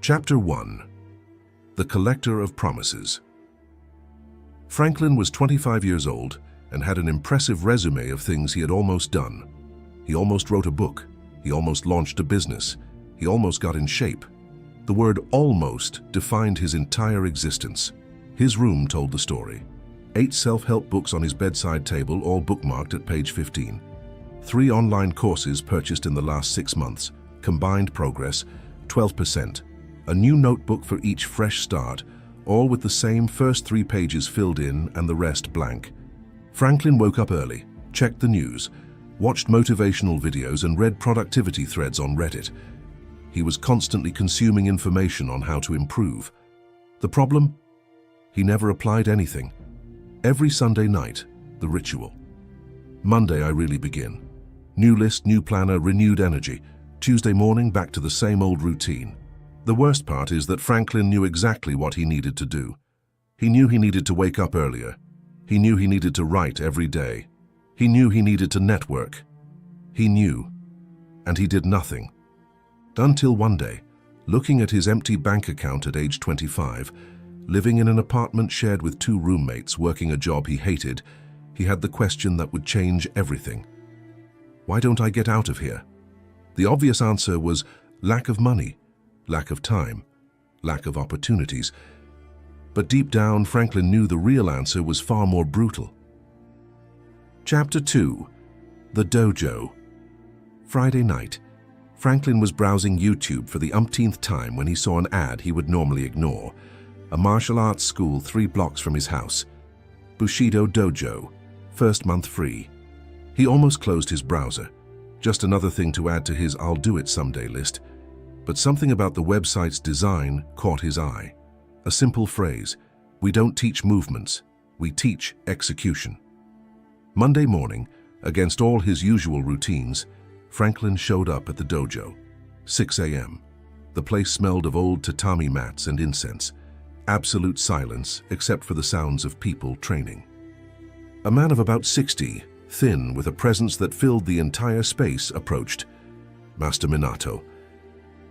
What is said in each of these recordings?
Chapter 1. The Collector of Promises. Franklin was 25 years old and had an impressive resume of things he had almost done. He almost wrote a book. He almost launched a business. He almost got in shape. The word almost defined his entire existence. His room told the story. 8 self-help books on his bedside table, all bookmarked at page 15. 3 online courses purchased in the last 6 months. Combined progress, 12%. A new notebook for each fresh start, all with the same first 3 pages filled in and the rest blank. Franklin woke up early, checked the news, watched motivational videos and read productivity threads on Reddit. He was constantly consuming information on how to improve. The problem? He never applied anything. Every Sunday night, the ritual. Monday I really begin. New list, new planner, renewed energy. Tuesday morning, back to the same old routine. The worst part is that Franklin knew exactly what he needed to do. He knew he needed to wake up earlier. He knew he needed to write every day. He knew he needed to network. He knew, and he did nothing. Until one day, looking at his empty bank account at age 25, living in an apartment shared with 2 roommates working a job he hated, he had the question that would change everything. Why don't I get out of here? The obvious answer was lack of money. Lack of time, lack of opportunities. But deep down, Franklin knew the real answer was far more brutal. Chapter 2. The Dojo. Friday night, Franklin was browsing YouTube for the umpteenth time when he saw an ad he would normally ignore. A martial arts school 3 blocks from his house. Bushido Dojo, first month free. He almost closed his browser. Just another thing to add to his I'll do it someday list. But something about the website's design caught his eye. A simple phrase, "We don't teach movements, we teach execution." Monday morning, against all his usual routines, Franklin showed up at the dojo. 6 a.m. The place smelled of old tatami mats and incense. Absolute silence except for the sounds of people training. A man of about 60, thin with a presence that filled the entire space, approached. Master Minato.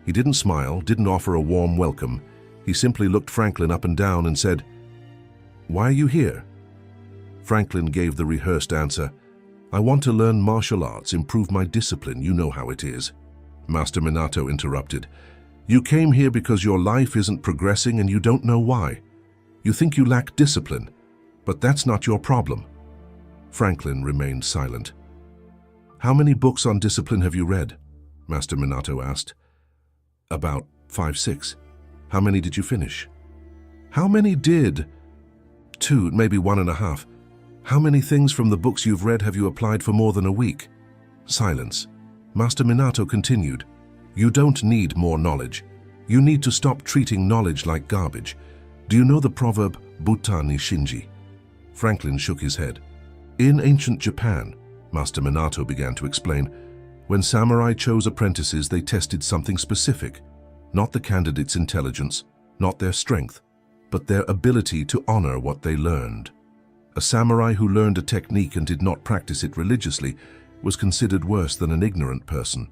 He didn't smile, didn't offer a warm welcome. He simply looked Franklin up and down and said, "Why are you here?" Franklin gave the rehearsed answer, "I want to learn martial arts, improve my discipline, you know how it is." Master Minato interrupted, "You came here because your life isn't progressing and you don't know why. You think you lack discipline, but that's not your problem." Franklin remained silent. "How many books on discipline have you read?" Master Minato asked. "About 5, 6. How many did you finish?" "How many did?" 2, maybe 1.5. "How many things from the books you've read have you applied for more than a week?" Silence. Master Minato continued, "You don't need more knowledge. You need to stop treating knowledge like garbage. Do you know the proverb, Buta ni Shinji?" Franklin shook his head. "In ancient Japan," Master Minato began to explain, "when samurai chose apprentices, they tested something specific. Not the candidate's intelligence, not their strength, but their ability to honor what they learned. A samurai who learned a technique and did not practice it religiously was considered worse than an ignorant person,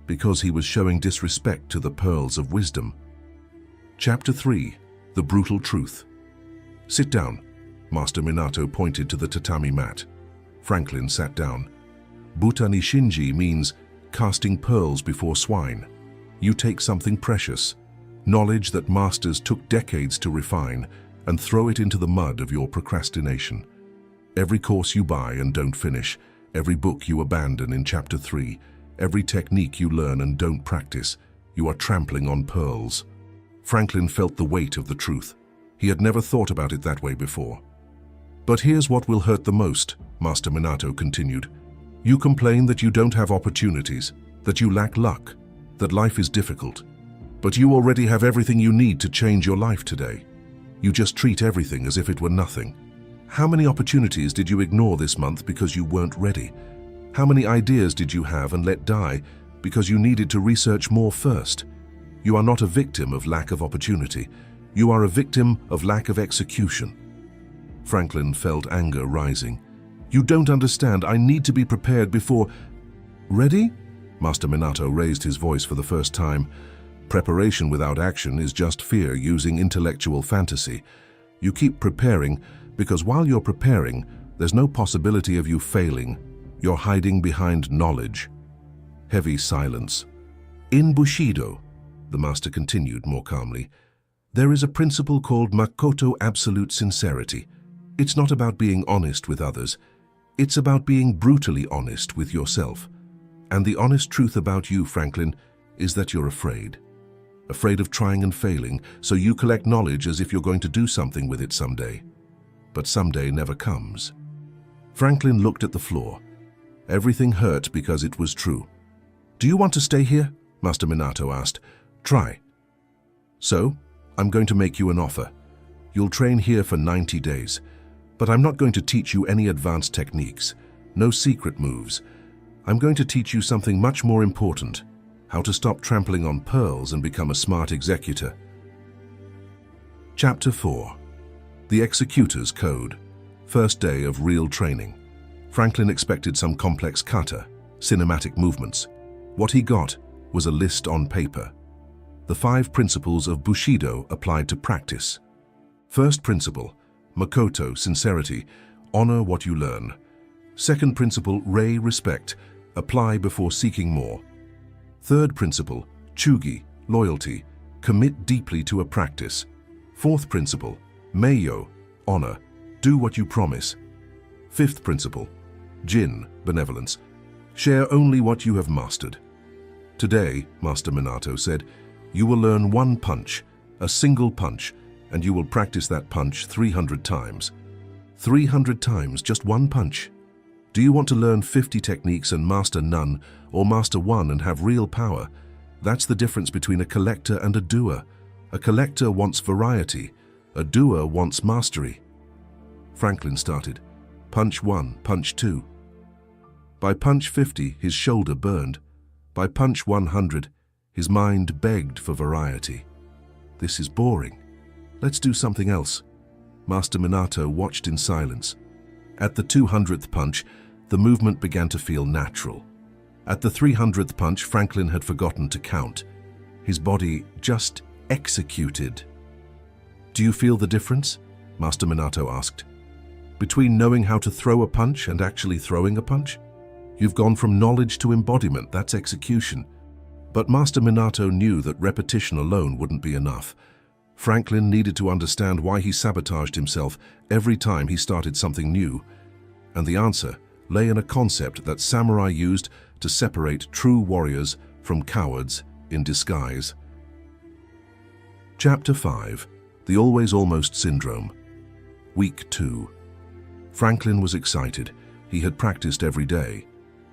because he was showing disrespect to the pearls of wisdom." Chapter 3. The Brutal Truth. "Sit down." Master Minato pointed to the tatami mat. Franklin sat down. "Buta ni Shinji means casting pearls before swine. You take something precious, knowledge that masters took decades to refine, and throw it into the mud of your procrastination. Every course you buy and don't finish, every book you abandon in Chapter 3, every technique you learn and don't practice, you are trampling on pearls." Franklin felt the weight of the truth. He had never thought about it that way before. "But here's what will hurt the most," Master Minato continued. "You complain that you don't have opportunities, that you lack luck, that life is difficult. But you already have everything you need to change your life today. You just treat everything as if it were nothing. How many opportunities did you ignore this month because you weren't ready? How many ideas did you have and let die because you needed to research more first? You are not a victim of lack of opportunity. You are a victim of lack of execution." Franklin felt anger rising. "You don't understand. I need to be prepared before—" "Ready?" Master Minato raised his voice for the first time. Preparation without action is just fear using intellectual fantasy. You keep preparing because while you're preparing, there's no possibility of you failing. You're hiding behind knowledge. Heavy silence. In Bushido, the master continued more calmly, there is a principle called Makoto absolute sincerity. It's not about being honest with others. It's about being brutally honest with yourself. And the honest truth about you, Franklin, is that you're afraid. Afraid of trying and failing, so you collect knowledge as if you're going to do something with it someday. But someday never comes. Franklin looked at the floor. Everything hurt because it was true. Do you want to stay here? Master Minato asked. Try. So, I'm going to make you an offer. You'll train here for 90 days. But I'm not going to teach you any advanced techniques, no secret moves. I'm going to teach you something much more important, how to stop trampling on pearls and become a smart executor. Chapter 4. The Executor's Code. First day of real training. Franklin expected some complex kata, cinematic movements. What he got was a list on paper. The 5 principles of Bushido applied to practice. First principle, Makoto, sincerity, honor what you learn. Second principle, Rei, respect, apply before seeking more. Third principle, Chugi, loyalty, commit deeply to a practice. Fourth principle, Meiyo, honor, do what you promise. Fifth principle, Jin, benevolence, share only what you have mastered. Today, Master Minato said, you will learn one punch, a single punch, and you will practice that punch 300 times. 300 times, just one punch. Do you want to learn 50 techniques and master none, or master one and have real power? That's the difference between a collector and a doer. A collector wants variety. A doer wants mastery. Franklin started. Punch 1, punch 2. By punch 50, his shoulder burned. By punch 100, his mind begged for variety. This is boring. Let's do something else. Master Minato watched in silence. At the 200th punch, the movement began to feel natural. At the 300th punch, Franklin had forgotten to count. His body just executed. Do you feel the difference? Master Minato asked. Between knowing how to throw a punch and actually throwing a punch? You've gone from knowledge to embodiment, that's execution. But Master Minato knew that repetition alone wouldn't be enough. Franklin needed to understand why he sabotaged himself every time he started something new. And the answer lay in a concept that samurai used to separate true warriors from cowards in disguise. Chapter 5. The Always Almost Syndrome. Week 2. Franklin was excited. He had practiced every day.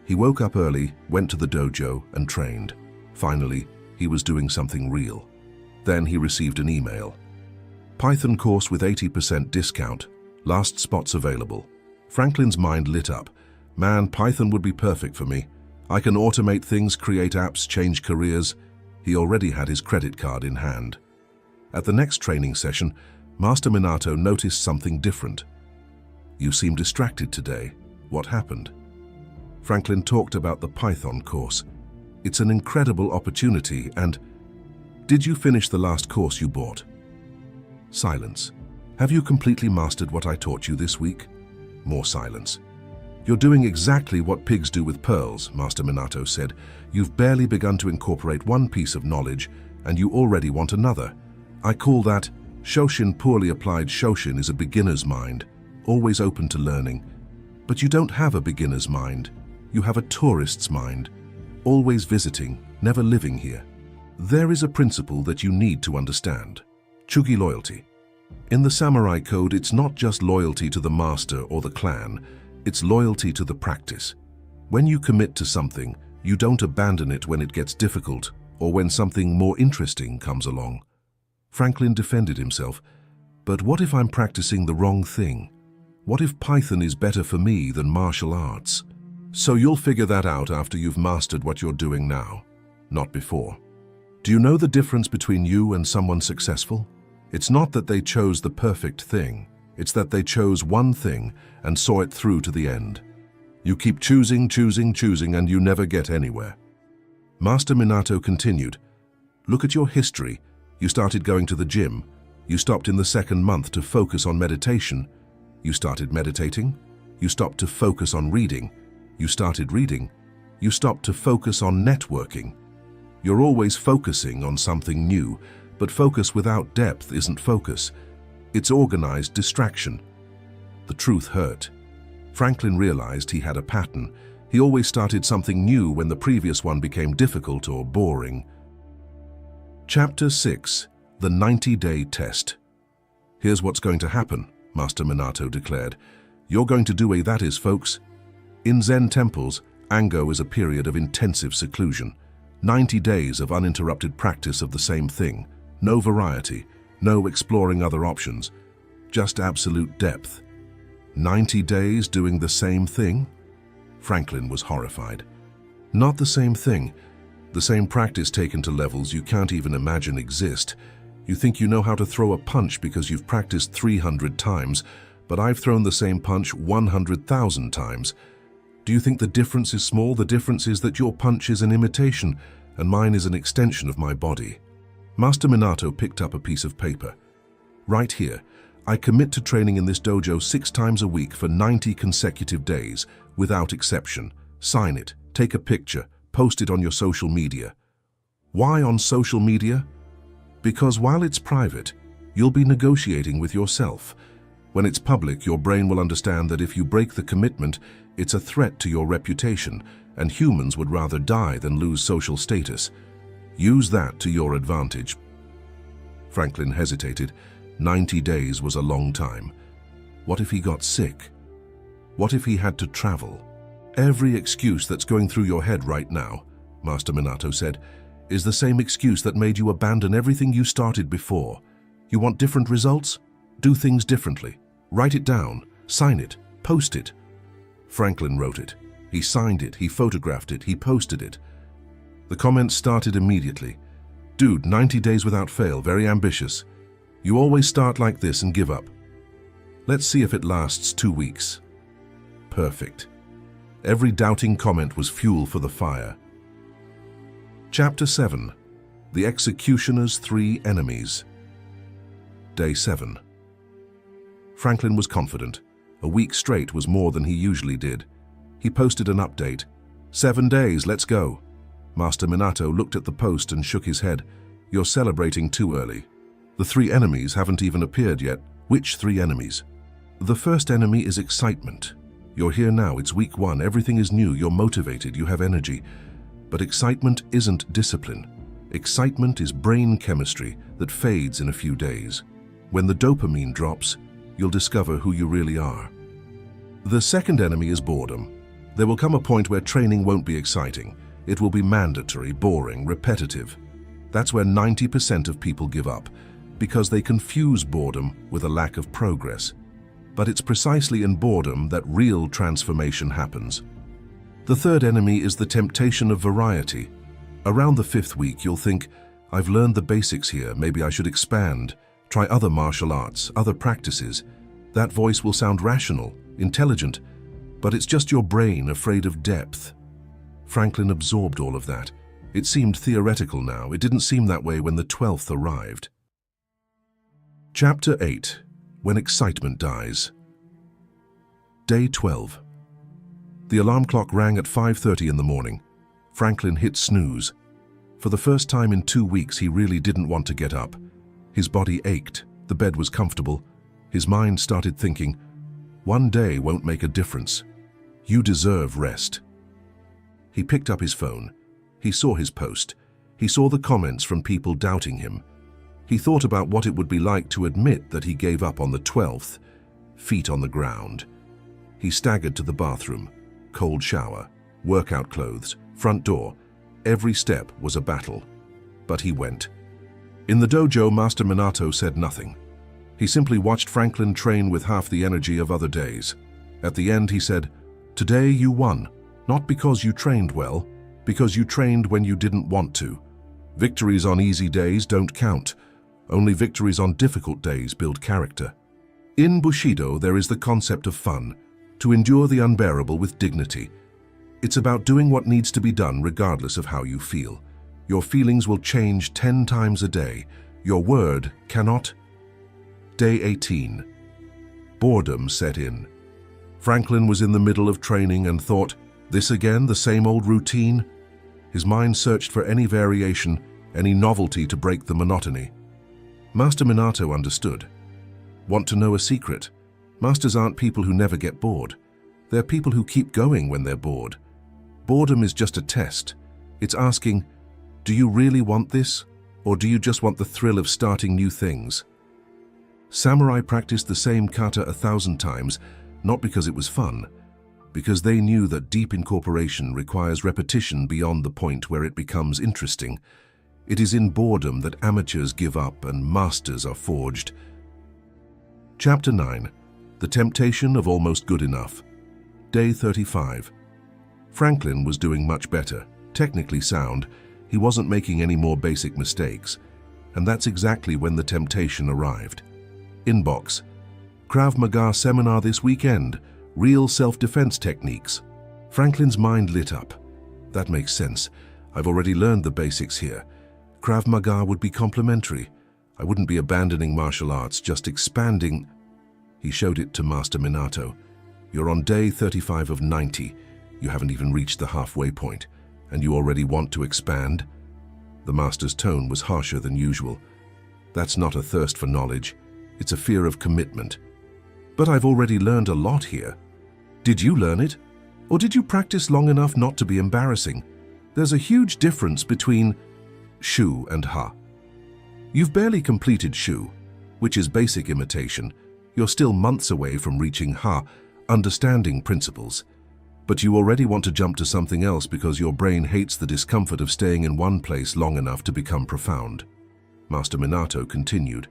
He woke up early, went to the dojo, and trained. Finally, he was doing something real. Then he received an email. Python course with 80% discount. Last spots available. Franklin's mind lit up. Man, Python would be perfect for me. I can automate things, create apps, change careers. He already had his credit card in hand. At the next training session, Master Minato noticed something different. You seem distracted today. What happened? Franklin talked about the Python course. It's an incredible opportunity and... Did you finish the last course you bought? Silence. Have you completely mastered what I taught you this week? More silence. You're doing exactly what pigs do with pearls, Master Minato said. You've barely begun to incorporate one piece of knowledge, and you already want another. I call that Shoshin. Poorly applied Shoshin is a beginner's mind, always open to learning. But you don't have a beginner's mind. You have a tourist's mind, always visiting, never living here. There is a principle that you need to understand. Chugi loyalty. In the samurai code, it's not just loyalty to the master or the clan, it's loyalty to the practice. When you commit to something, you don't abandon it when it gets difficult or when something more interesting comes along. Franklin defended himself. But what if I'm practicing the wrong thing? What if Python is better for me than martial arts? So you'll figure that out after you've mastered what you're doing now, not before. Do you know the difference between you and someone successful? It's not that they chose the perfect thing. It's that they chose one thing and saw it through to the end. You keep choosing, and you never get anywhere. Master Minato continued. Look at your history. You started going to the gym. You stopped in the second month to focus on meditation. You started meditating. You stopped to focus on reading. You started reading. You stopped to focus on networking. You're always focusing on something new, but focus without depth isn't focus. It's organized distraction. The truth hurt. Franklin realized he had a pattern. He always started something new when the previous one became difficult or boring. Chapter 6. The 90-Day Test. Here's what's going to happen, Master Minato declared. You're going to do that is, folks. In Zen temples, Ango is a period of intensive seclusion. 90 days of uninterrupted practice of the same thing. No variety, no exploring other options. Just absolute depth. 90 days doing the same thing? Franklin was horrified. Not the same thing. The same practice taken to levels you can't even imagine exist. You think you know how to throw a punch because you've practiced 300 times, but I've thrown the same punch 100,000 times. Do you think the difference is small? The difference is that your punch is an imitation, and mine is an extension of my body. Master Minato picked up a piece of paper. Right here, I commit to training in this dojo 6 times a week for 90 consecutive days, without exception. Sign it, take a picture, post it on your social media. Why on social media? Because while it's private, you'll be negotiating with yourself. When it's public, your brain will understand that if you break the commitment, it's a threat to your reputation, and humans would rather die than lose social status. Use that to your advantage. Franklin hesitated. 90 days was a long time. What if he got sick? What if he had to travel? Every excuse that's going through your head right now, Master Minato said, is the same excuse that made you abandon everything you started before. You want different results? Do things differently. Write it down, sign it, post it. Franklin wrote it. He signed it, he photographed it, he posted it. The comments started immediately. Dude, 90 days without fail, very ambitious. You always start like this and give up. Let's see if it lasts 2 weeks. Perfect. Every doubting comment was fuel for the fire. Chapter 7. The Executioner's 3 Enemies. Day 7. Franklin was confident. A week straight was more than he usually did. He posted an update. 7 days, let's go. Master Minato looked at the post and shook his head. You're celebrating too early. The 3 enemies haven't even appeared yet. Which 3 enemies? The first enemy is excitement. You're here now, it's week 1, everything is new, you're motivated, you have energy. But excitement isn't discipline. Excitement is brain chemistry that fades in a few days. When the dopamine drops, you'll discover who you really are. The second enemy is boredom. There will come a point where training won't be exciting. It will be mandatory, boring, repetitive. That's where 90% of people give up, because they confuse boredom with a lack of progress. But it's precisely in boredom that real transformation happens. The third enemy is the temptation of variety. Around the 5th week, you'll think, I've learned the basics here, maybe I should expand, try other martial arts, other practices. That voice will sound rational, intelligent, but it's just your brain afraid of depth. Franklin absorbed all of that. It seemed theoretical now. It didn't seem that way when the 12th arrived. Chapter 8. When Excitement Dies. Day 12. The alarm clock rang at 5:30 in the morning. Franklin hit snooze. For the first time in 2 weeks, he really didn't want to get up. His body ached. The bed was comfortable. His mind started thinking, one day won't make a difference. You deserve rest. He picked up his phone. He saw his post. He saw the comments from people doubting him. He thought about what it would be like to admit that he gave up on the 12th, feet on the ground. He staggered to the bathroom. Cold shower, workout clothes, front door. Every step was a battle. But he went. In the dojo, Master Minato said nothing. He simply watched Franklin train with half the energy of other days. At the end, he said, "Today you won, not because you trained well, because you trained when you didn't want to. Victories on easy days don't count. Only victories on difficult days build character." In Bushido, there is the concept of fun, to endure the unbearable with dignity. It's about doing what needs to be done regardless of how you feel. Your feelings will change 10 times a day. Your word cannot. Day 18. Boredom set in. Franklin was in the middle of training and thought, this again, the same old routine? His mind searched for any variation, any novelty to break the monotony. Master Minato understood. Want to know a secret? Masters aren't people who never get bored. They're people who keep going when they're bored. Boredom is just a test. It's asking, do you really want this? Or do you just want the thrill of starting new things? Samurai practiced the same kata 1,000 times, not because it was fun, because they knew that deep incorporation requires repetition beyond the point where it becomes interesting. It is in boredom that amateurs give up and masters are forged. Chapter 9. The Temptation of Almost Good Enough. Day 35. Franklin was doing much better, technically sound. He wasn't making any more basic mistakes. And that's exactly when the temptation arrived. Inbox. Krav Maga seminar this weekend. Real self-defense techniques. Franklin's mind lit up. That makes sense. I've already learned the basics here. Krav Maga would be complementary. I wouldn't be abandoning martial arts, just expanding. He showed it to Master Minato. You're on day 35 of 90. You haven't even reached the halfway point, and you already want to expand? The master's tone was harsher than usual. That's not a thirst for knowledge. It's a fear of commitment. But I've already learned a lot here. Did you learn it? Or did you practice long enough not to be embarrassing? There's a huge difference between Shu and Ha. You've barely completed Shu, which is basic imitation. You're still months away from reaching Ha, understanding principles. But you already want to jump to something else because your brain hates the discomfort of staying in one place long enough to become profound. Master Minato continued.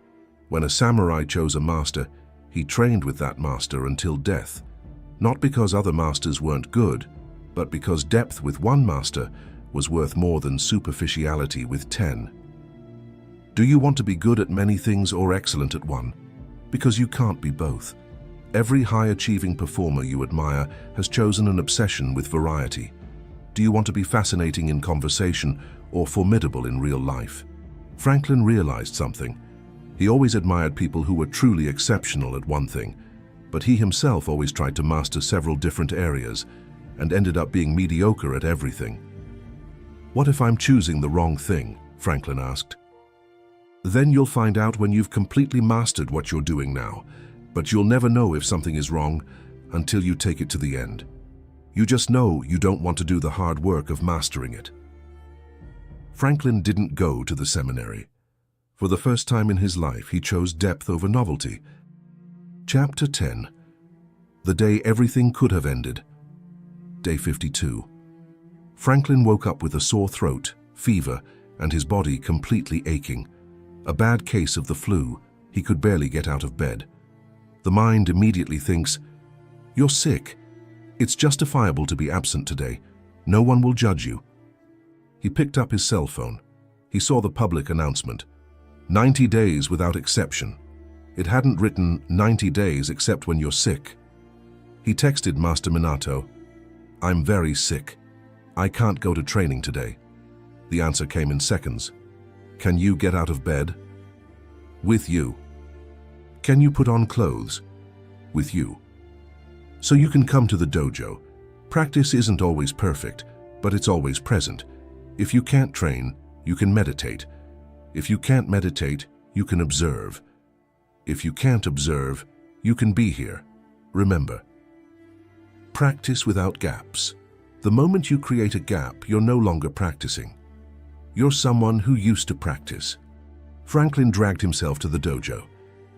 When a samurai chose a master, he trained with that master until death. Not because other masters weren't good, but because depth with one master was worth more than superficiality with 10. Do you want to be good at many things or excellent at one? Because you can't be both. Every high-achieving performer you admire has chosen an obsession with variety. Do you want to be fascinating in conversation or formidable in real life? Franklin realized something. He always admired people who were truly exceptional at one thing, but he himself always tried to master several different areas and ended up being mediocre at everything. What if I'm choosing the wrong thing? Franklin asked. Then you'll find out when you've completely mastered what you're doing now, but you'll never know if something is wrong until you take it to the end. You just know you don't want to do the hard work of mastering it. Franklin didn't go to the seminary. For the first time in his life, he chose depth over novelty. Chapter 10. The day everything could have ended. Day 52. Franklin woke up with a sore throat, fever, and his body completely aching. A bad case of the flu. He could barely get out of bed. The mind immediately thinks, "You're sick. It's justifiable to be absent today. No one will judge you." He picked up his cell phone. He saw the public announcement. 90 days without exception. It hadn't written 90 days except when you're sick. He texted Master Minato, "I'm very sick. I can't go to training today." The answer came in seconds. "Can you get out of bed?" "With you." "Can you put on clothes?" "With you." "So you can come to the dojo. Practice isn't always perfect, but it's always present. If you can't train, you can meditate. If you can't meditate, you can observe. If you can't observe, you can be here. Remember. Practice without gaps. The moment you create a gap, you're no longer practicing. You're someone who used to practice. Franklin dragged himself to the dojo.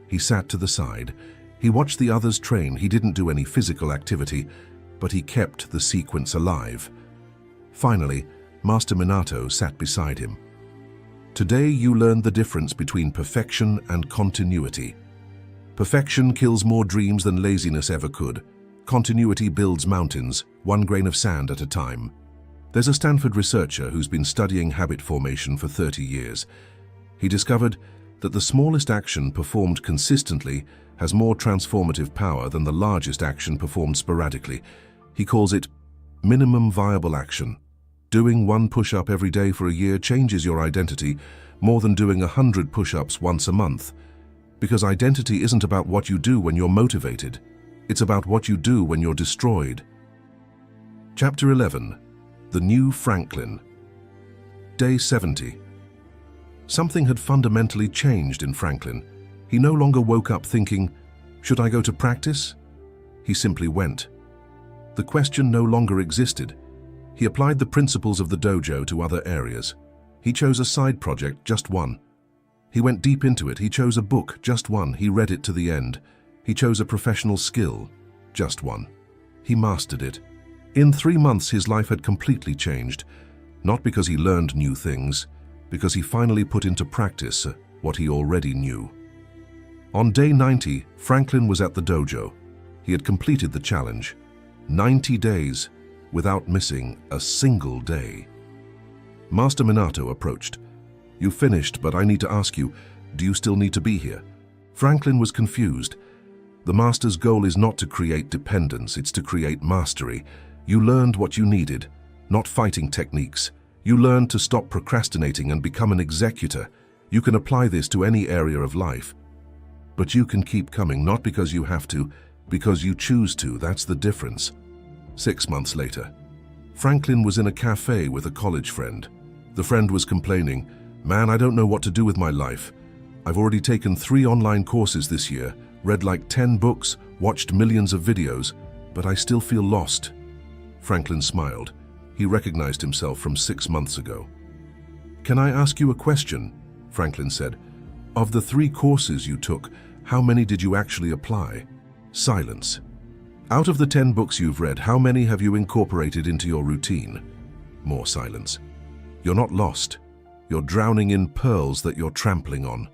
He sat to the side. He watched the others train. He didn't do any physical activity, but he kept the sequence alive. Finally, Master Minato sat beside him. Today you learned the difference between perfection and continuity. Perfection kills more dreams than laziness ever could. Continuity builds mountains, one grain of sand at a time. There's a Stanford researcher who's been studying habit formation for 30 years. He discovered that the smallest action performed consistently has more transformative power than the largest action performed sporadically. He calls it minimum viable action. Doing 1 push-up every day for a year changes your identity more than doing 100 push-ups once a month. Because identity isn't about what you do when you're motivated. It's about what you do when you're destroyed. Chapter 11. The New Franklin. Day 70. Something had fundamentally changed in Franklin. He no longer woke up thinking, should I go to practice? He simply went. The question no longer existed. He applied the principles of the dojo to other areas. He chose a side project, just one. He went deep into it. He chose a book, just one. He read it to the end. He chose a professional skill, just one. He mastered it. In 3 months, his life had completely changed, not because he learned new things, because he finally put into practice what he already knew. On day 90, Franklin was at the dojo. He had completed the challenge. 90 days, without missing a single day. Master Minato approached. You finished, but I need to ask you, do you still need to be here? Franklin was confused. The master's goal is not to create dependence, it's to create mastery. You learned what you needed, not fighting techniques. You learned to stop procrastinating and become an executor. You can apply this to any area of life. But you can keep coming, not because you have to, because you choose to. That's the difference. 6 months later, Franklin was in a cafe with a college friend. The friend was complaining, "Man, I don't know what to do with my life. I've already taken 3 online courses this year, read like 10 books, watched millions of videos, but I still feel lost." Franklin smiled. He recognized himself from 6 months ago. "Can I ask you a question?" Franklin said. "Of the 3 courses you took, how many did you actually apply?" Silence. "Out of the 10 books you've read, how many have you incorporated into your routine?" More silence. "You're not lost. You're drowning in pearls that you're trampling on.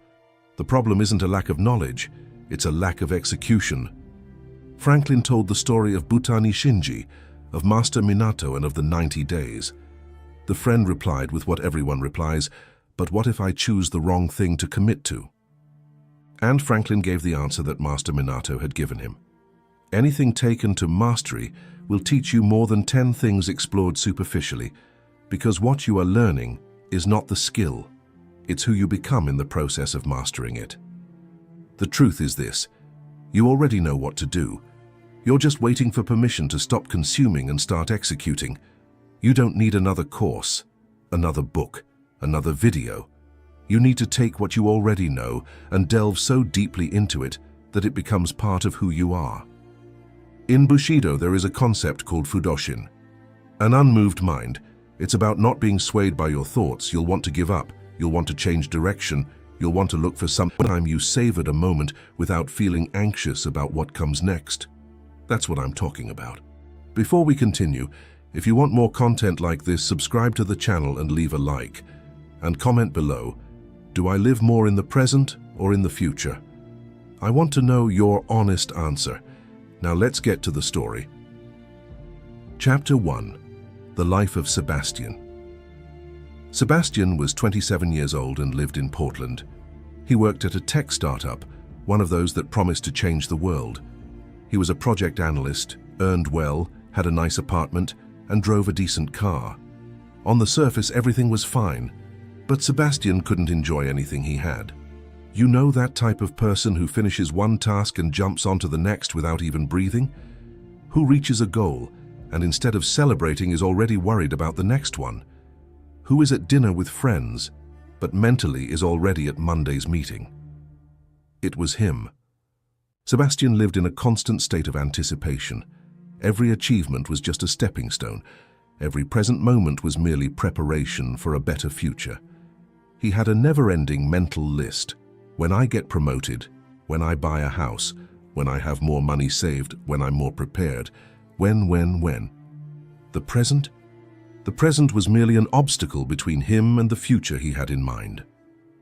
The problem isn't a lack of knowledge, it's a lack of execution." Franklin told the story of Buta Shinji, of Master Minato, and of the 90 days. The friend replied with what everyone replies, "But what if I choose the wrong thing to commit to?" And Franklin gave the answer that Master Minato had given him. Anything taken to mastery will teach you more than 10 things explored superficially, because what you are learning is not the skill, it's who you become in the process of mastering it. The truth is this: you already know what to do. You're just waiting for permission to stop consuming and start executing. You don't need another course, another book, another video. You need to take what you already know and delve so deeply into it that it becomes part of who you are. In Bushido, there is a concept called Fudoshin, an unmoved mind. It's about not being swayed by your thoughts. You'll want to give up. You'll want to change direction. You'll want to look for some time you savored a moment without feeling anxious about what comes next. That's what I'm talking about. Before we continue, if you want more content like this, subscribe to the channel and leave a like. And comment below, do I live more in the present or in the future? I want to know your honest answer. Now let's get to the story. Chapter 1. The Life of Sebastian. Sebastian was 27 years old and lived in Portland. He worked at a tech startup, one of those that promised to change the world. He was a project analyst, earned well, had a nice apartment, and drove a decent car. On the surface, everything was fine, but Sebastian couldn't enjoy anything he had. You know that type of person who finishes one task and jumps onto the next without even breathing? Who reaches a goal and instead of celebrating is already worried about the next one? Who is at dinner with friends but mentally is already at Monday's meeting? It was him. Sebastian lived in a constant state of anticipation. Every achievement was just a stepping stone. Every present moment was merely preparation for a better future. He had a never-ending mental list. When I get promoted, when I buy a house, when I have more money saved, when I'm more prepared, when. The present? The present was merely an obstacle between him and the future he had in mind.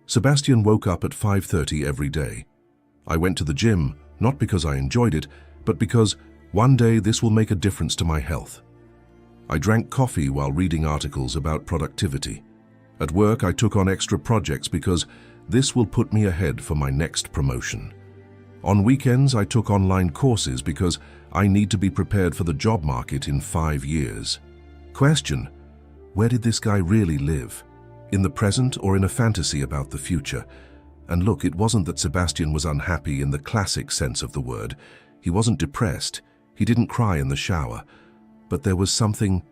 Sebastian woke up at 5:30 every day. I went to the gym, not because I enjoyed it, but because one day this will make a difference to my health. I drank coffee while reading articles about productivity. At work, I took on extra projects because this will put me ahead for my next promotion. On weekends, I took online courses because I need to be prepared for the job market in 5 years. Question: Where did this guy really live? In the present or in a fantasy about the future? And look, it wasn't that Sebastian was unhappy in the classic sense of the word. He wasn't depressed. He didn't cry in the shower. But there was something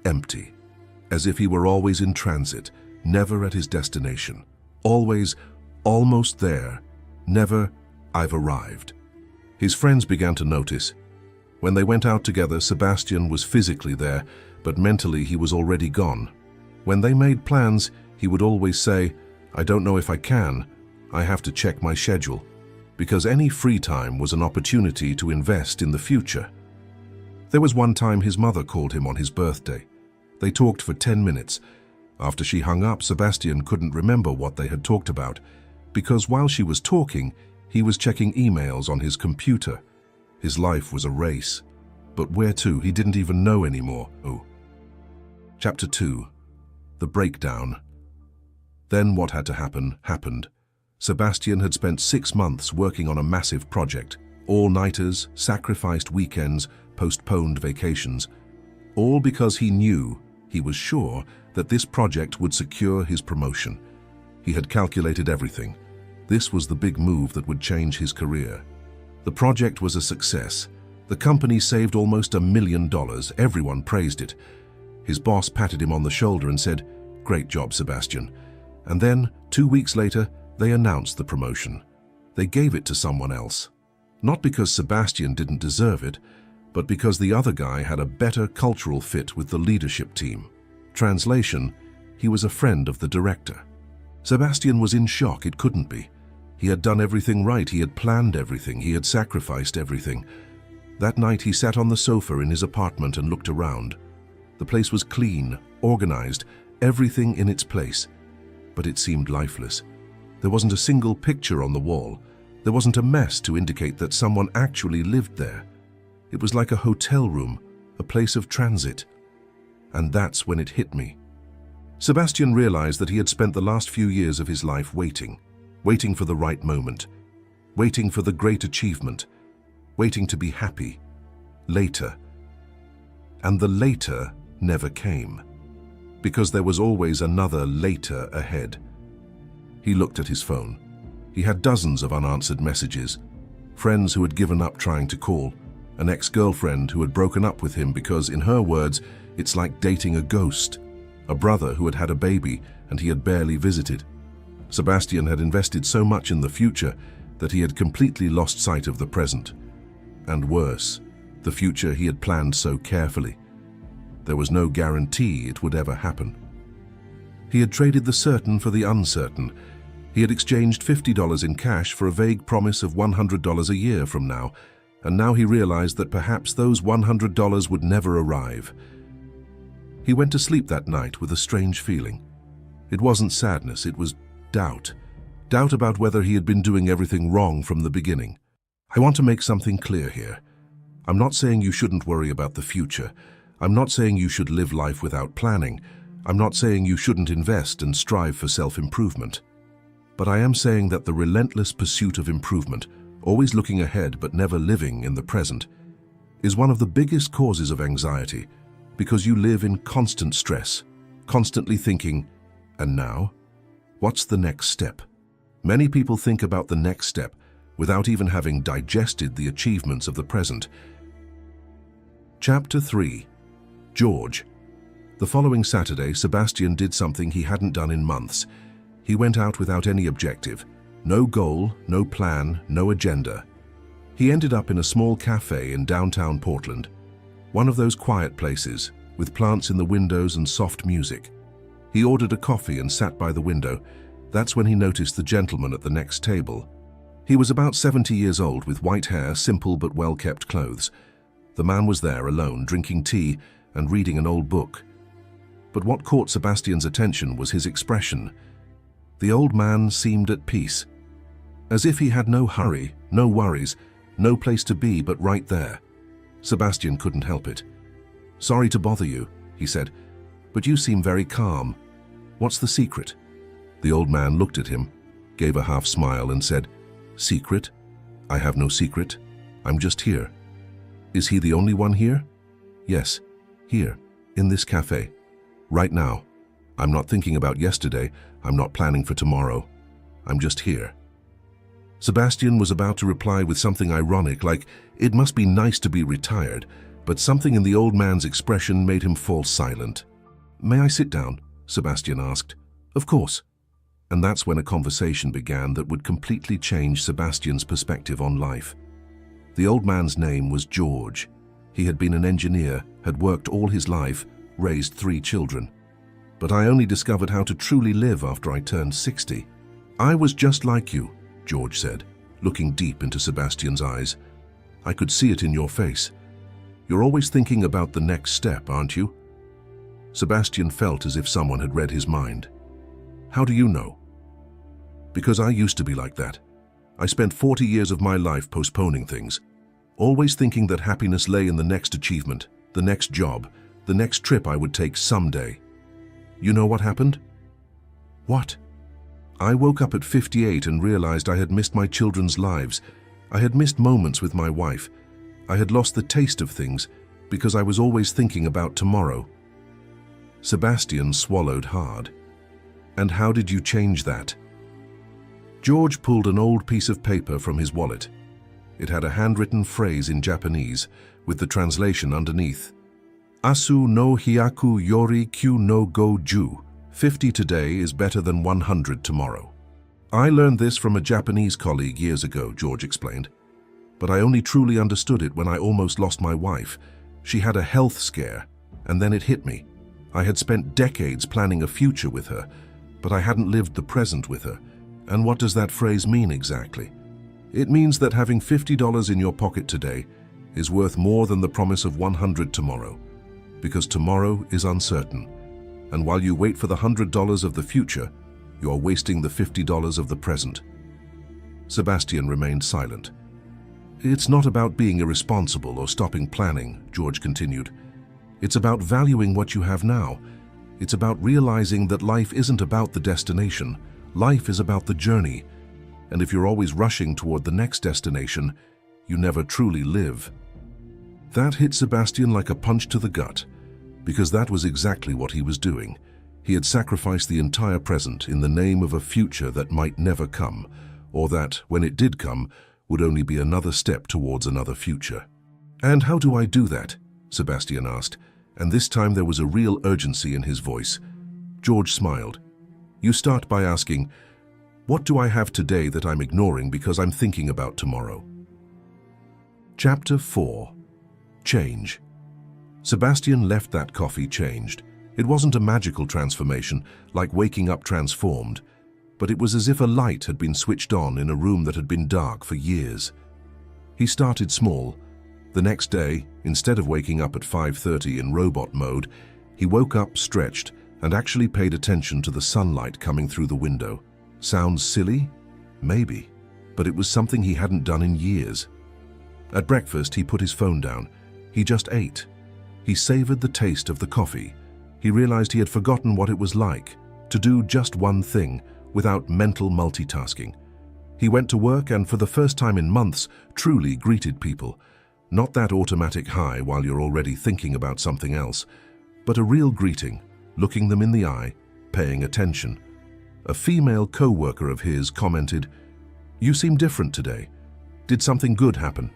empty, as if he were always in transit, never at his destination. Always almost there, never I've arrived. His friends began to notice. When they went out together, Sebastian was physically there, but mentally he was already gone. When they made plans, he would always say, "I don't know if I can. I have to check my schedule," because any free time was an opportunity to invest in the future. There was one time his mother called him on his birthday. They talked for 10 minutes. After she hung up, Sebastian couldn't remember what they had talked about, because while she was talking, he was checking emails on his computer. His life was a race. But where to? He didn't even know anymore. Oh. Chapter 2. The Breakdown. Then what had to happen, happened. Sebastian had spent 6 months working on a massive project. All-nighters, sacrificed weekends, postponed vacations. All because he was sure, that this project would secure his promotion. He had calculated everything. This was the big move that would change his career. The project was a success. The company saved almost $1 million. Everyone praised it. His boss patted him on the shoulder and said, "Great job, Sebastian." And then, 2 weeks later, they announced the promotion. They gave it to someone else. Not because Sebastian didn't deserve it, but because the other guy had a better cultural fit with the leadership team. Translation, he was a friend of the director. Sebastian was in shock. It couldn't be. He had done everything right. He had planned everything. He had sacrificed everything. That night he sat on the sofa in his apartment and looked around. The place was clean, organized, everything in its place. But it seemed lifeless. There wasn't a single picture on the wall. There wasn't a mess to indicate that someone actually lived there. It was like a hotel room, a place of transit. And that's when it hit me. Sebastian realized that he had spent the last few years of his life waiting for the right moment, waiting for the great achievement, waiting to be happy, later. And the later never came, because there was always another later ahead. He looked at his phone. He had dozens of unanswered messages, friends who had given up trying to call, an ex-girlfriend who had broken up with him because, in her words, it's like dating a ghost, a brother who had had a baby and he had barely visited. Sebastian had invested so much in the future that he had completely lost sight of the present. And worse, the future he had planned so carefully. There was no guarantee it would ever happen. He had traded the certain for the uncertain. He had exchanged $50 in cash for a vague promise of $100 a year from now, and now he realized that perhaps those $100 would never arrive. He went to sleep that night with a strange feeling. It wasn't sadness, it was doubt. Doubt about whether he had been doing everything wrong from the beginning. I want to make something clear here. I'm not saying you shouldn't worry about the future. I'm not saying you should live life without planning. I'm not saying you shouldn't invest and strive for self-improvement. But I am saying that the relentless pursuit of improvement, always looking ahead but never living in the present, is one of the biggest causes of anxiety, because you live in constant stress, constantly thinking, and now? What's the next step? Many people think about the next step without even having digested the achievements of the present. Chapter 3. George. The following Saturday, Sebastian did something he hadn't done in months. He went out without any objective. No goal, no plan, no agenda. He ended up in a small cafe in downtown Portland, one of those quiet places, with plants in the windows and soft music. He ordered a coffee and sat by the window. That's when he noticed the gentleman at the next table. He was about 70 years old, with white hair, simple but well-kept clothes. The man was there alone, drinking tea and reading an old book. But what caught Sebastian's attention was his expression. The old man seemed at peace, as if he had no hurry, no worries, no place to be but right there. Sebastian couldn't help it. "Sorry to bother you," he said, "but you seem very calm. What's the secret?" The old man looked at him, gave a half smile and said, "Secret? I have no secret. I'm just here." "Is he the only one here?" "Yes, here, in this cafe." Right now. I'm not thinking about yesterday. I'm not planning for tomorrow. I'm just here. Sebastian was about to reply with something ironic, like, it must be nice to be retired, but something in the old man's expression made him fall silent. May I sit down? Sebastian asked. Of course. And that's when a conversation began that would completely change Sebastian's perspective on life. The old man's name was George. He had been an engineer, had worked all his life, raised 3 children. But I only discovered how to truly live after I turned 60. I was just like you, George said, looking deep into Sebastian's eyes. I could see it in your face. You're always thinking about the next step, aren't you? Sebastian felt as if someone had read his mind. How do you know? Because I used to be like that. I spent 40 years of my life postponing things, always thinking that happiness lay in the next achievement, the next job, the next trip I would take someday. You know what happened? What? I woke up at 58 and realized I had missed my children's lives. I had missed moments with my wife. I had lost the taste of things because I was always thinking about tomorrow. Sebastian swallowed hard. And how did you change that? George pulled an old piece of paper from his wallet. It had a handwritten phrase in Japanese with the translation underneath. Asu no hyaku yori kyu no go ju. 50 today is better than 100 tomorrow. I learned this from a Japanese colleague years ago, George explained. But I only truly understood it when I almost lost my wife. She had a health scare, and then it hit me. I had spent decades planning a future with her, but I hadn't lived the present with her. And what does that phrase mean exactly? It means that having $50 in your pocket today is worth more than the promise of 100 tomorrow, because tomorrow is uncertain. And while you wait for the $100 of the future, you are wasting the $50 of the present. Sebastian remained silent. It's not about being irresponsible or stopping planning, George continued. It's about valuing what you have now. It's about realizing that life isn't about the destination. Life is about the journey. And if you're always rushing toward the next destination, you never truly live. That hit Sebastian like a punch to the gut, because that was exactly what he was doing. He had sacrificed the entire present in the name of a future that might never come, or that, when it did come, would only be another step towards another future. And how do I do that? Sebastian asked, and this time there was a real urgency in his voice. George smiled. You start by asking, what do I have today that I'm ignoring because I'm thinking about tomorrow? Chapter 4. Change. Sebastian left that coffee changed. It wasn't a magical transformation, like waking up transformed, but it was as if a light had been switched on in a room that had been dark for years. He started small. The next day, instead of waking up at 5:30 in robot mode, he woke up, stretched, and actually paid attention to the sunlight coming through the window. Sounds silly? Maybe, but it was something he hadn't done in years. At breakfast, he put his phone down. He just ate. He savored the taste of the coffee. He realized he had forgotten what it was like to do just one thing without mental multitasking. He went to work and for the first time in months truly greeted people. Not that automatic hi while you're already thinking about something else, but a real greeting, looking them in the eye, paying attention. A female co-worker of his commented, "You seem different today. Did something good happen?"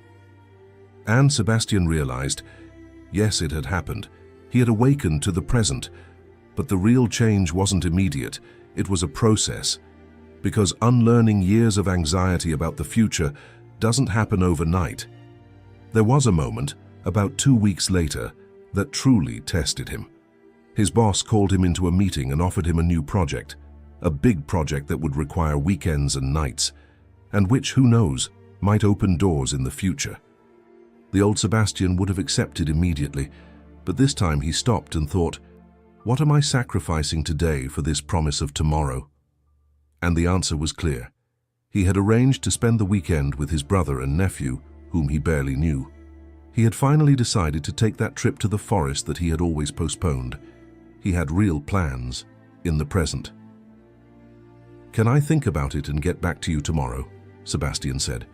And Sebastian realized, yes, it had happened. He had awakened to the present, but the real change wasn't immediate. It was a process, because unlearning years of anxiety about the future doesn't happen overnight. There was a moment, about 2 weeks later, that truly tested him. His boss called him into a meeting and offered him a new project, a big project that would require weekends and nights, and which, who knows, might open doors in the future. The old Sebastian would have accepted immediately, but this time he stopped and thought, what am I sacrificing today for this promise of tomorrow? And the answer was clear. He had arranged to spend the weekend with his brother and nephew, whom he barely knew. He had finally decided to take that trip to the forest that he had always postponed. He had real plans in the present. Can I think about it and get back to you tomorrow? Sebastian said.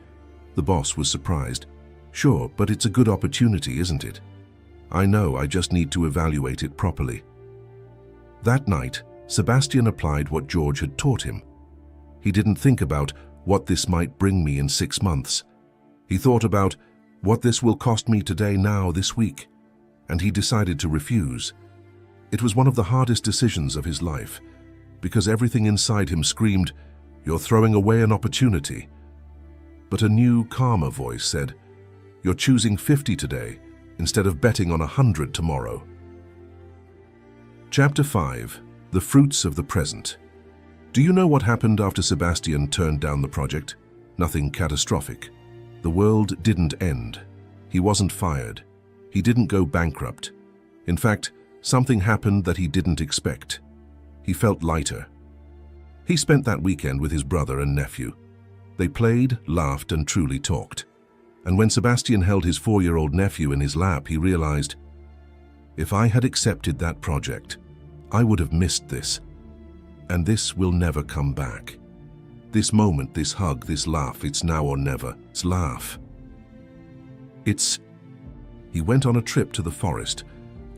The boss was surprised. Sure, but it's a good opportunity, isn't it? I know, I just need to evaluate it properly. That night, Sebastian applied what George had taught him. He didn't think about what this might bring me in 6 months. He thought about what this will cost me today, now, this week, and he decided to refuse. It was one of the hardest decisions of his life, because everything inside him screamed, "You're throwing away an opportunity." But a new, calmer voice said, "You're choosing 50 today, instead of betting on 100 tomorrow." Chapter 5. The Fruits of the Present. Do you know what happened after Sebastian turned down the project? Nothing catastrophic. The world didn't end. He wasn't fired. He didn't go bankrupt. In fact, something happened that he didn't expect. He felt lighter. He spent that weekend with his brother and nephew. They played, laughed, and truly talked. And when Sebastian held his 4-year-old nephew in his lap, he realized, if I had accepted that project, I would have missed this. And this will never come back. This moment, this hug, this laugh, it's now or never. It's laugh. He went on a trip to the forest,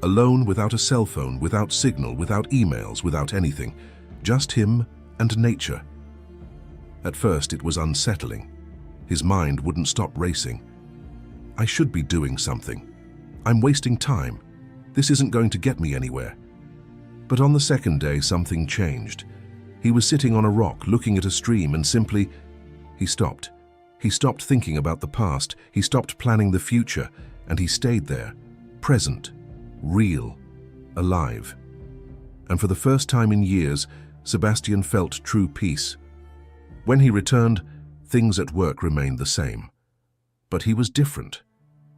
alone, without a cell phone, without signal, without emails, without anything. Just him and nature. At first, it was unsettling. His mind wouldn't stop racing. I should be doing something. I'm wasting time. This isn't going to get me anywhere. But on the second day, something changed. He was sitting on a rock, looking at a stream, and simply, he stopped. He stopped thinking about the past. He stopped planning the future, and he stayed there, present, real, alive. And for the first time in years, Sebastian felt true peace. When he returned, things at work remained the same. But he was different.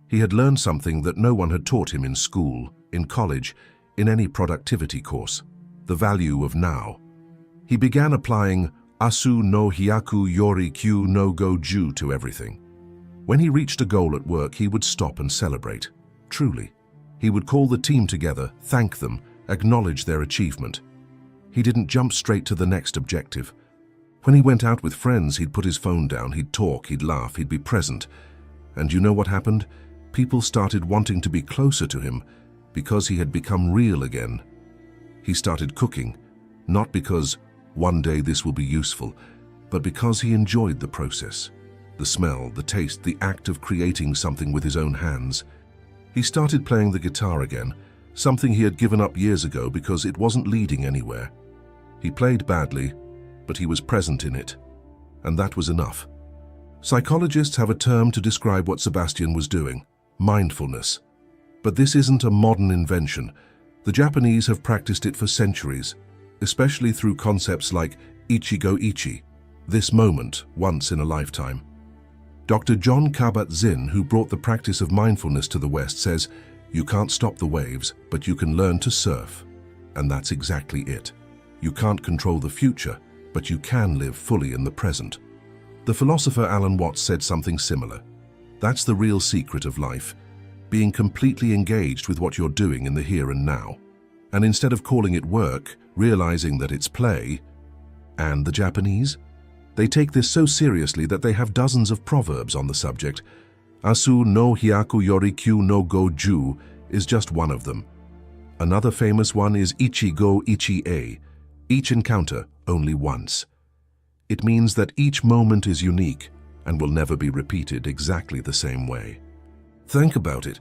He had learned something that no one had taught him in school, in college, in any productivity course: the value of now. He began applying asu no hyaku yori kyu no go ju to everything. When he reached a goal at work, he would stop and celebrate. Truly. He would call the team together, thank them, acknowledge their achievement. He didn't jump straight to the next objective. When he went out with friends, he'd put his phone down, he'd talk, he'd laugh, he'd be present. And you know what happened? People started wanting to be closer to him because he had become real again. He started cooking, not because one day this will be useful, but because he enjoyed the process. The smell, the taste, the act of creating something with his own hands. He started playing the guitar again, something he had given up years ago because it wasn't leading anywhere. He played badly, but he was present in it, and that was enough. Psychologists have a term to describe what Sebastian was doing: mindfulness. But this isn't a modern invention. The Japanese have practiced it for centuries, especially through concepts like ichigo ichi, this moment, once in a lifetime. Dr. John Kabat-Zinn, who brought the practice of mindfulness to the West, says, you can't stop the waves, but you can learn to surf. And that's exactly it. You can't control the future, but you can live fully in the present. The philosopher Alan Watts said something similar. That's the real secret of life, being completely engaged with what you're doing in the here and now. And instead of calling it work, realizing that it's play. And the Japanese? They take this so seriously that they have dozens of proverbs on the subject. Asu no hyaku yori kyu no go ju is just one of them. Another famous one is ichi go ichi e, each encounter only once. It means that each moment is unique and will never be repeated exactly the same way. Think about it.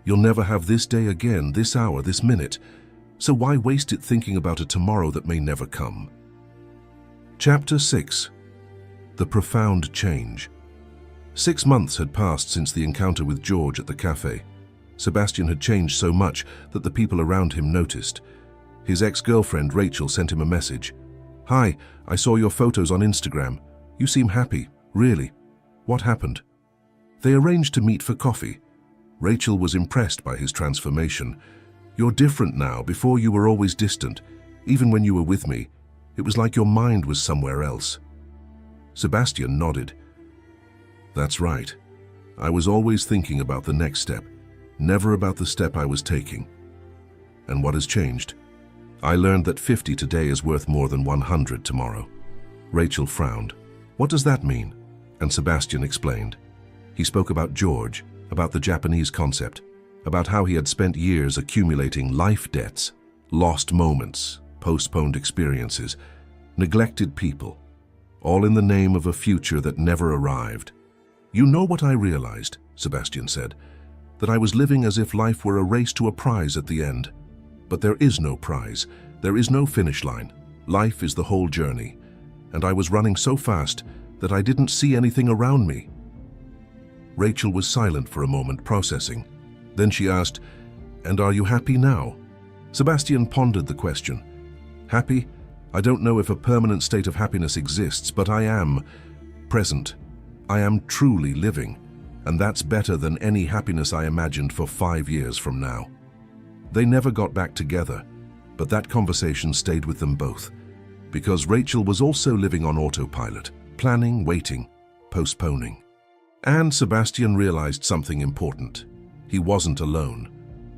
You'll never have this day again, this hour, this minute. So why waste it thinking about a tomorrow that may never come? Chapter 6. The Profound Change. 6 months had passed since the encounter with George at the cafe. Sebastian had changed so much that the people around him noticed. His ex-girlfriend Rachel sent him a message. "Hi, I saw your photos on Instagram. You seem happy, really. What happened?" They arranged to meet for coffee. Rachel was impressed by his transformation. "You're different now. Before you were always distant. Even when you were with me, it was like your mind was somewhere else." Sebastian nodded. "That's right. I was always thinking about the next step, never about the step I was taking. And what has changed? I learned that 50 today is worth more than 100 tomorrow." Rachel frowned. "What does that mean?" And Sebastian explained. He spoke about George, about the Japanese concept, about how he had spent years accumulating life debts, lost moments, postponed experiences, neglected people, all in the name of a future that never arrived. "You know what I realized," Sebastian said, "that I was living as if life were a race to a prize at the end. But there is no prize, there is no finish line. Life is the whole journey, and I was running so fast that I didn't see anything around me." Rachel was silent for a moment, processing. Then she asked, "And are you happy now?" Sebastian pondered the question. "Happy? I don't know if a permanent state of happiness exists, but I am present. I am truly living, and that's better than any happiness I imagined for 5 years from now." They never got back together, but that conversation stayed with them both, because Rachel was also living on autopilot, planning, waiting, postponing. And Sebastian realized something important. He wasn't alone.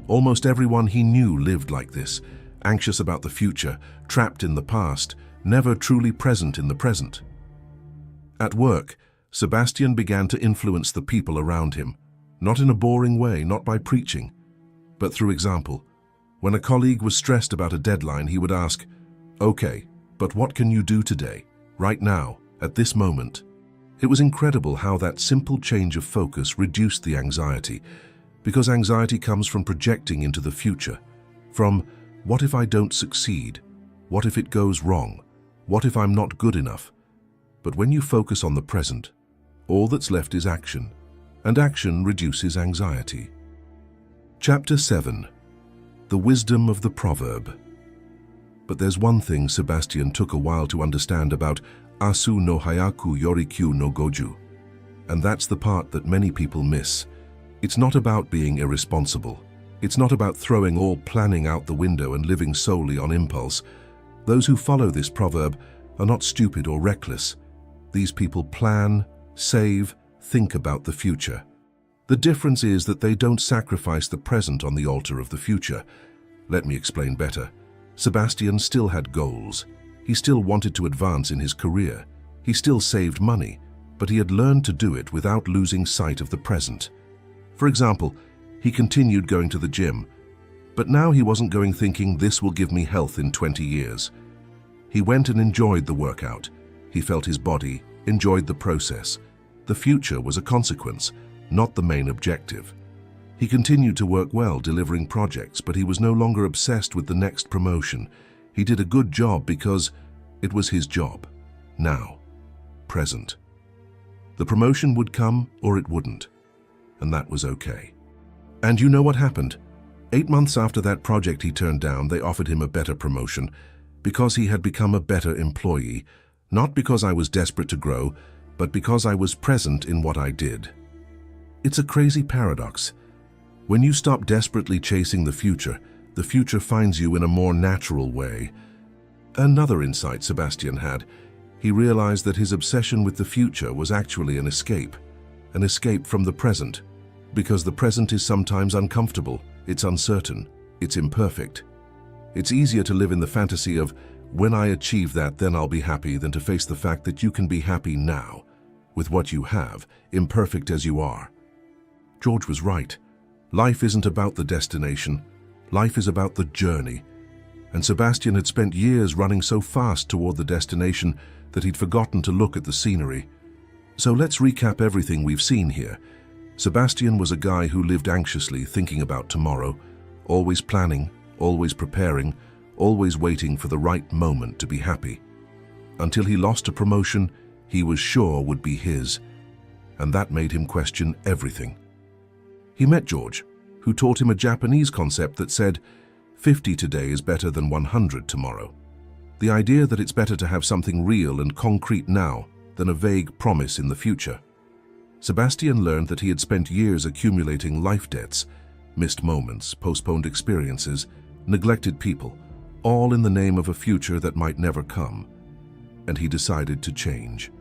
Almost everyone he knew lived like this, anxious about the future, trapped in the past, never truly present in the present. At work, Sebastian began to influence the people around him, not in a boring way, not by preaching, but through example. When a colleague was stressed about a deadline, he would ask, "Okay, but what can you do today, right now, at this moment?" It was incredible how that simple change of focus reduced the anxiety, because anxiety comes from projecting into the future, from "what if I don't succeed? What if it goes wrong? What if I'm not good enough?" But when you focus on the present, all that's left is action, and action reduces anxiety. Chapter 7. The Wisdom of the Proverb. But there's one thing Sebastian took a while to understand about Asu no Hayaku Yorikyu no Goju, and that's the part that many people miss. It's not about being irresponsible. It's not about throwing all planning out the window and living solely on impulse. Those who follow this proverb are not stupid or reckless. These people plan, save, think about the future. The difference is that they don't sacrifice the present on the altar of the future. Let me explain better. Sebastian still had goals. He still wanted to advance in his career. He still saved money, but he had learned to do it without losing sight of the present. For example, he continued going to the gym, but now he wasn't going thinking, "This will give me health in 20 years. He went and enjoyed the workout. He felt his body, enjoyed the process. The future was a consequence, not the main objective. He continued to work well, delivering projects, but he was no longer obsessed with the next promotion. He did a good job because it was his job. Now, present. The promotion would come or it wouldn't, and that was okay. And you know what happened? 8 months after that project he turned down, they offered him a better promotion because he had become a better employee, not because I was desperate to grow, but because I was present in what I did. It's a crazy paradox. When you stop desperately chasing the future finds you in a more natural way. Another insight Sebastian had. He realized that his obsession with the future was actually an escape from the present, because the present is sometimes uncomfortable, it's uncertain, it's imperfect. It's easier to live in the fantasy of, "When I achieve that, then I'll be happy," than to face the fact that you can be happy now, with what you have, imperfect as you are. George was right. Life isn't about the destination. Life is about the journey. And Sebastian had spent years running so fast toward the destination that he'd forgotten to look at the scenery. So let's recap everything we've seen here. Sebastian was a guy who lived anxiously, thinking about tomorrow, always planning, always preparing, always waiting for the right moment to be happy. Until he lost a promotion he was sure would be his, and that made him question everything. He met George, who taught him a Japanese concept that said, 50 today is better than 100 tomorrow. The idea that it's better to have something real and concrete now than a vague promise in the future. Sebastian learned that he had spent years accumulating life debts, missed moments, postponed experiences, neglected people, all in the name of a future that might never come. And he decided to change.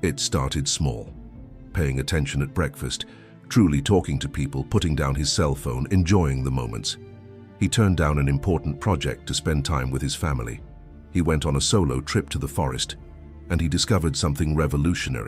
It started small. Paying attention at breakfast, truly talking to people, putting down his cell phone, enjoying the moments. He turned down an important project to spend time with his family. He went on a solo trip to the forest, and he discovered something revolutionary.